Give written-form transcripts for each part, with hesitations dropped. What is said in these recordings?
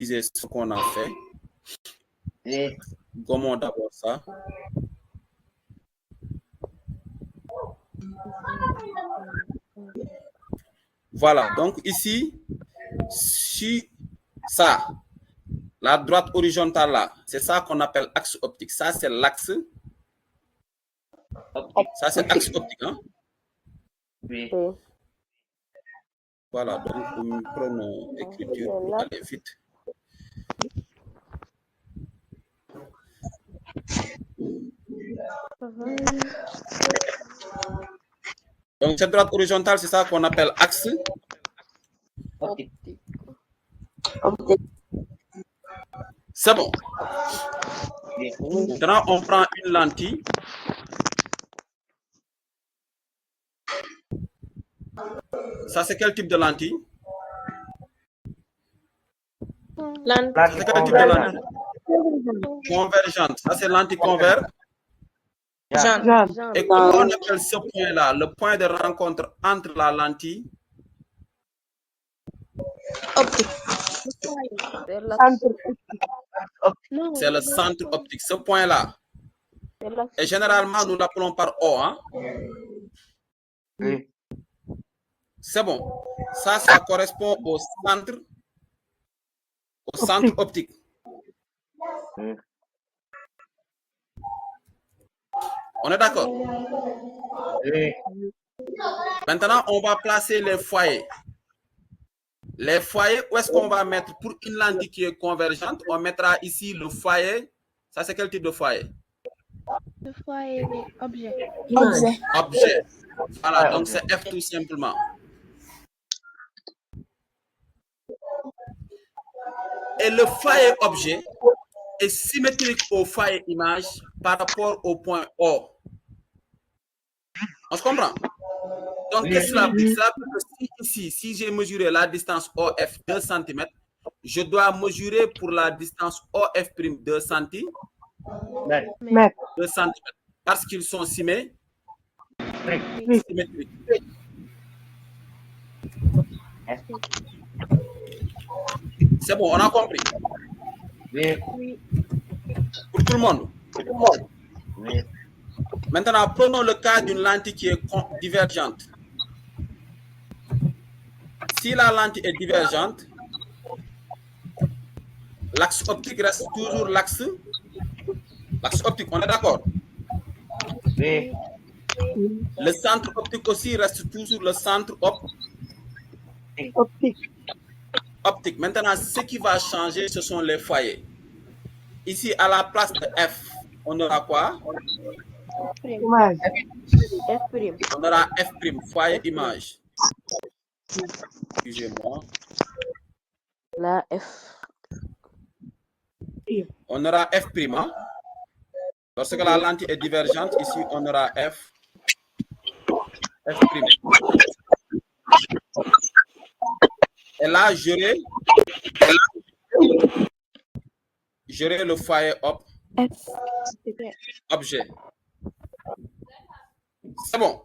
visualiser ce qu'on a fait. Gommons d'abord ça. Voilà, donc ici, si ça, la droite horizontale là, c'est ça qu'on appelle axe optique. Ça, c'est l'axe. Ça, c'est axe optique. Hein? Oui. Voilà, donc prenons écriture pour aller vite. Donc, cette droite horizontale, c'est ça qu'on appelle axe Optique. C'est bon. Maintenant, on prend une lentille. Ça, c'est quel type de lentille? C'est quel type de lentille? Convergente. Ça, c'est lentille convergente. Et comment on appelle ce point-là? Le point de rencontre entre la lentille Optique. c'est le centre optique. Ce point-là. Et généralement, nous l'appelons par O. Hein? Oui. C'est bon. Ça correspond au centre optique. On est d'accord? Oui. Maintenant, on va placer les foyers. Les foyers, où est-ce qu'on va mettre pour une lentille qui est convergente? On mettra ici le foyer. Ça, c'est quel type de foyer? Le foyer objet. Objet. Voilà, donc c'est F tout simplement. Et le foyer objet est symétrique au foyer image par rapport au point O. On se comprend? Donc, qu'est-ce que cela veut dire? Cela veut dire que si j'ai mesuré la distance OF 2 cm, je dois mesurer pour la distance OF' 2 cm. 2 cm. Parce qu'ils sont symétriques. C'est bon, on a compris? Oui. Pour tout le monde? Oui. Maintenant, prenons le cas d'une lentille qui est divergente. Si la lentille est divergente, l'axe optique reste toujours l'axe optique. On est d'accord? Oui. Le centre optique aussi reste toujours le centre optique. Maintenant, ce qui va changer, ce sont les foyers. Ici, à la place de F, on aura quoi? On aura F', foyer image. Excusez-moi. La F. On aura F'. Hein? Lorsque la lentille est divergente, ici, on aura F'. Et là, j'aurai le foyer objet. C'est bon?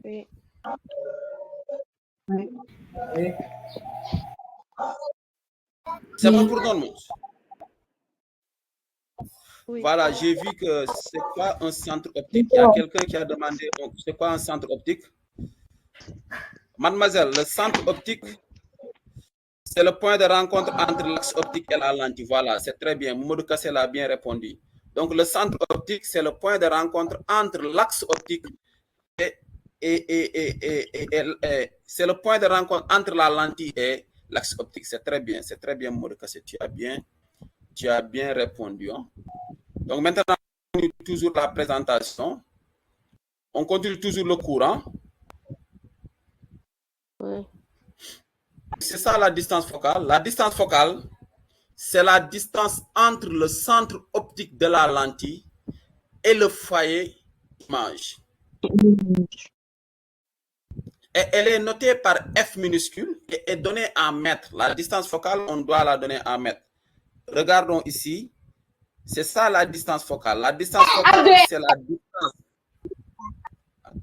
Oui. C'est bon pour tout le monde? Oui. Voilà, j'ai vu que c'est quoi un centre optique. Il y a quelqu'un qui a demandé c'est quoi un centre optique? Mademoiselle, le centre optique, c'est le point de rencontre entre l'axe optique et la lentille. Voilà, c'est très bien. Mamadou Kassel a bien répondu. Donc, le centre optique, c'est le point de rencontre entre l'axe optique et c'est le point de rencontre entre la lentille et l'axe optique. C'est très bien, Mamadou Kassel. Tu as bien répondu. Hein? Donc, maintenant, on continue toujours la présentation. On continue toujours le cours. Hein? Oui. C'est ça la distance focale. La distance focale, c'est la distance entre le centre optique de la lentille et le foyer image. Et elle est notée par F minuscule et est donnée en mètres. La distance focale, on doit la donner en mètres. Regardons ici. C'est ça la distance focale. La distance focale, c'est la distance.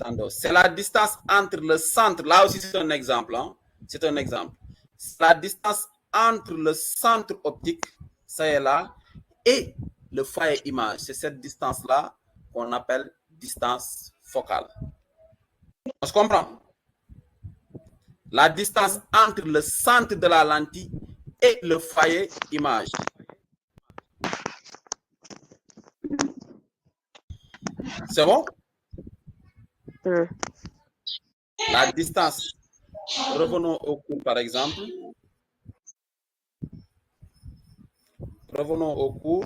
Attendez, c'est la distance entre le centre. Là aussi, c'est un exemple. Hein? C'est un exemple. C'est la distance entre le centre optique, ça est là, et le foyer image. C'est cette distance-là qu'on appelle distance focale. On se comprend? La distance entre le centre de la lentille et le foyer image. C'est bon? La distance, revenons au cours par exemple. Revenons au cours.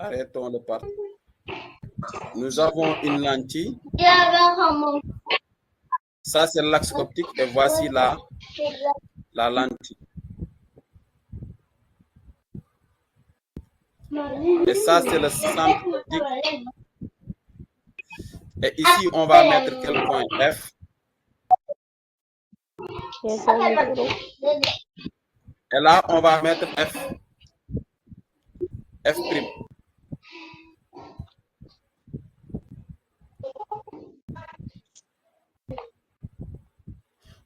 Arrêtons le part. Nous avons une lentille. Ça, c'est l'axe optique et voici la lentille. Et ça, c'est le centre optique. Et ici, on va mettre quel point? F. Et là, on va mettre F. F'.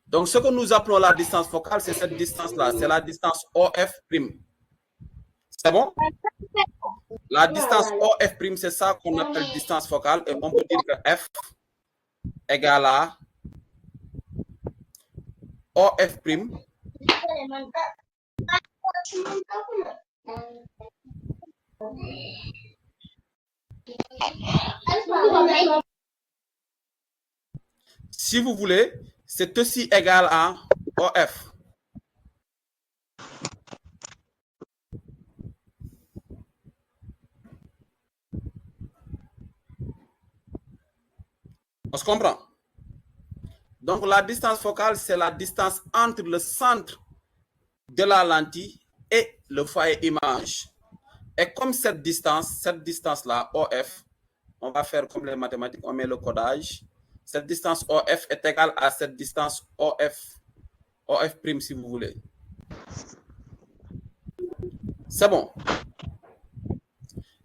Donc, ce que nous appelons la distance focale, c'est cette distance-là. C'est la distance OF'. C'est bon? La distance OF', c'est ça qu'on appelle distance focale. Et on peut dire que F égale à OF'. Si vous voulez, c'est aussi égal à OF. On se comprend? Donc, la distance focale, c'est la distance entre le centre de la lentille et le foyer image. Et comme cette distance-là, OF, on va faire comme les mathématiques, on met le codage. Cette distance OF est égale à cette distance OF si vous voulez. C'est bon.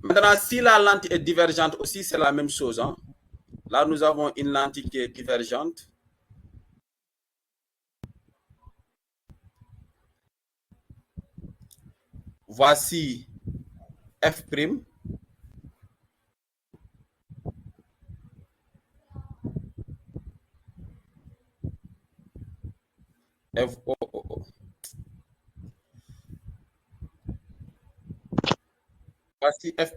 Maintenant, si la lentille est divergente aussi, c'est la même chose. Hein? Là, nous avons une lentille qui est divergente. Voici F'. Voici F'.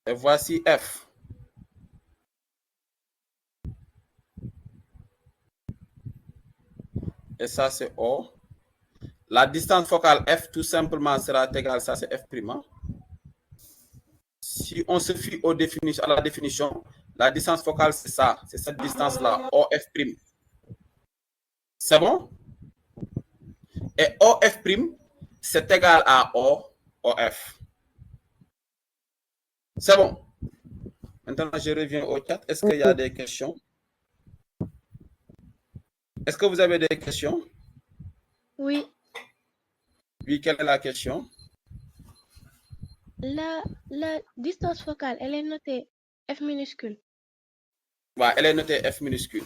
Et voici F. Et ça, c'est O. La distance focale F, tout simplement, sera égale, ça c'est F'. Hein? Si on se fie à la définition, la distance focale, c'est ça. C'est cette distance-là, OF'. C'est bon? Et OF', c'est égal à OF. C'est bon? Maintenant, je reviens au chat. Est-ce qu'il y a des questions? Est-ce que vous avez des questions? Oui. Oui, quelle est la question? La distance focale, elle est notée F minuscule. Ouais, elle est notée F minuscule.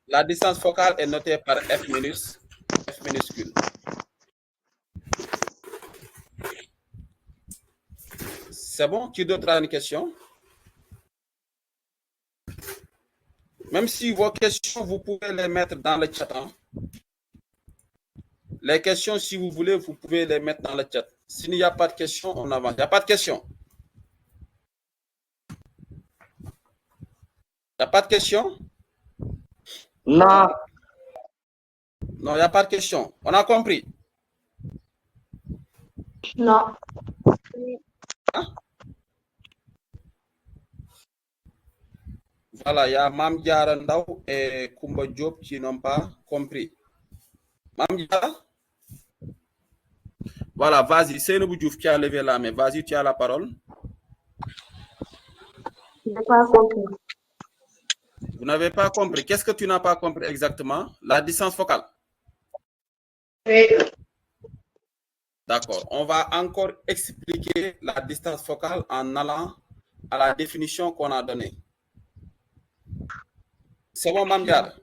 La distance focale est notée par F minuscule. C'est bon? Qui d'autre a une question? Même si vos questions, vous pouvez les mettre dans le chat. Hein? Les questions, si vous voulez, vous pouvez les mettre dans le chat. S'il n'y a pas de questions, on avance. Il n'y a pas de questions? Il n'y a pas de questions? Non. Non, il n'y a pas de questions. On a compris? Non. Hein? Voilà, il y a Mam Diara Ndaw et Koumba Diop qui n'ont pas compris. Mam Diara? Voilà, vas-y, Seynabou Diouf qui a levé la main. Vas-y, tu as la parole. Je n'ai pas compris. Vous n'avez pas compris. Qu'est-ce que tu n'as pas compris exactement? La distance focale. Oui. D'accord. On va encore expliquer la distance focale en allant à la définition qu'on a donnée. C'est bon, Mamdiar?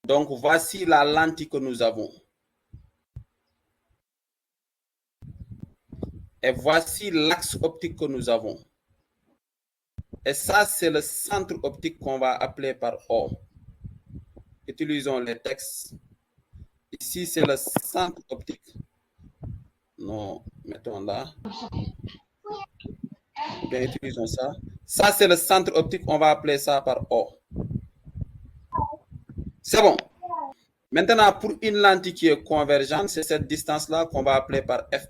Donc, voici la lentille que nous avons. Et voici l'axe optique que nous avons. Et ça, c'est le centre optique qu'on va appeler par O. Utilisons les textes. Ici, c'est le centre optique. Non, mettons là. Bien, utilisons ça. Ça, c'est le centre optique. On va appeler ça par O. C'est bon. Maintenant, pour une lentille qui est convergente, c'est cette distance-là qu'on va appeler par F'.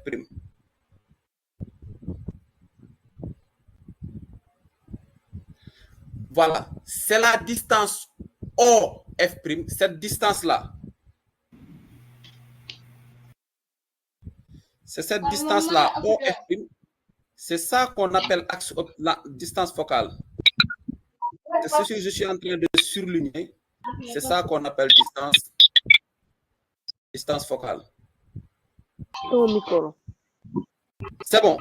Voilà. C'est la distance OF'. Cette distance-là. C'est cette distance-là, OF'. C'est ça qu'on appelle la distance focale. C'est ce que je suis en train de surligner. C'est ça qu'on appelle distance focale. C'est bon.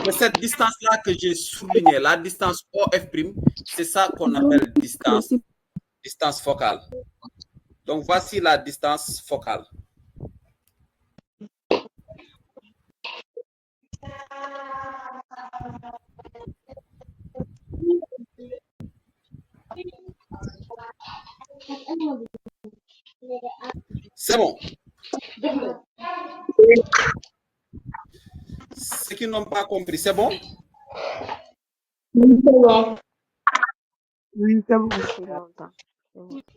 C'est cette distance-là que j'ai soulignée, la distance OF', c'est ça qu'on appelle distance focale. Donc, voici la distance focale. C'est bon. Ceux qui n'ont pas compris, c'est bon?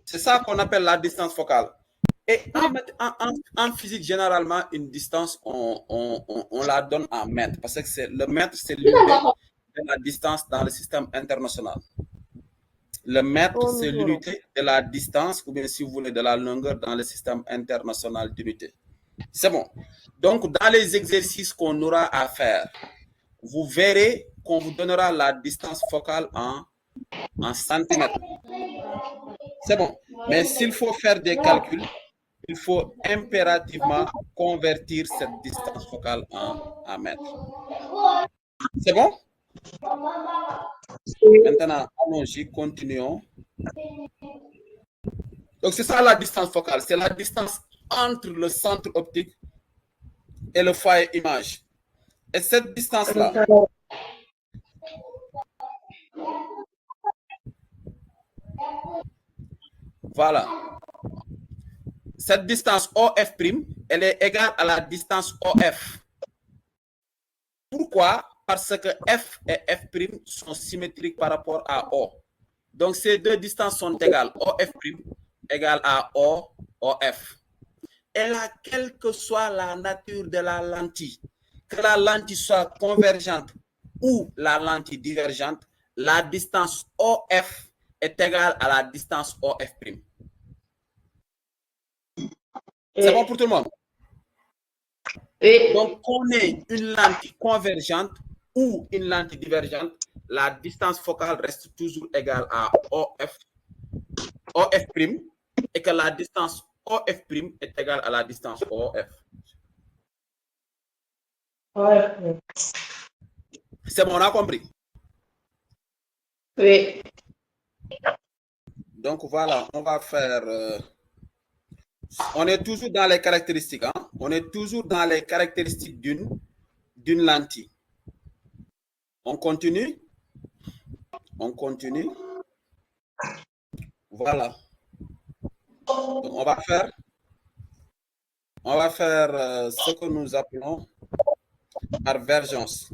C'est ça qu'on appelle la distance focale. Et en physique, généralement, une distance, on la donne en mètres. Parce que le mètre, c'est l'unité de la distance dans le système international. Le mètre, c'est l'unité de la distance, ou bien si vous voulez, de la longueur dans le système international d'unité. C'est bon. Donc, dans les exercices qu'on aura à faire, vous verrez qu'on vous donnera la distance focale en centimètres. C'est bon. Mais s'il faut faire des calculs, il faut impérativement convertir cette distance focale en mètres. C'est bon? Maintenant, allons-y, continuons. Donc, c'est ça la distance focale. C'est la distance entre le centre optique et le foyer image. Et cette distance-là, voilà. Cette distance OF', elle est égale à la distance OF. Pourquoi? Parce que F et F' sont symétriques par rapport à O. Donc, ces deux distances sont égales. OF' égale à OF. Et là, quelle que soit la nature de la lentille, que la lentille soit convergente ou la lentille divergente, la distance OF est égale à la distance OF'. C'est bon pour tout le monde? Donc, qu'on ait une lentille convergente ou une lentille divergente, la distance focale reste toujours égale à OF', et que la distance OF' est égale à la distance OF. C'est bon, on a compris? Oui. Donc, voilà, on va faire... on est toujours dans les caractéristiques. Hein? On est toujours dans les caractéristiques d'une lentille. On continue? On continue. Voilà. Donc, on va faire ce que nous appelons convergence.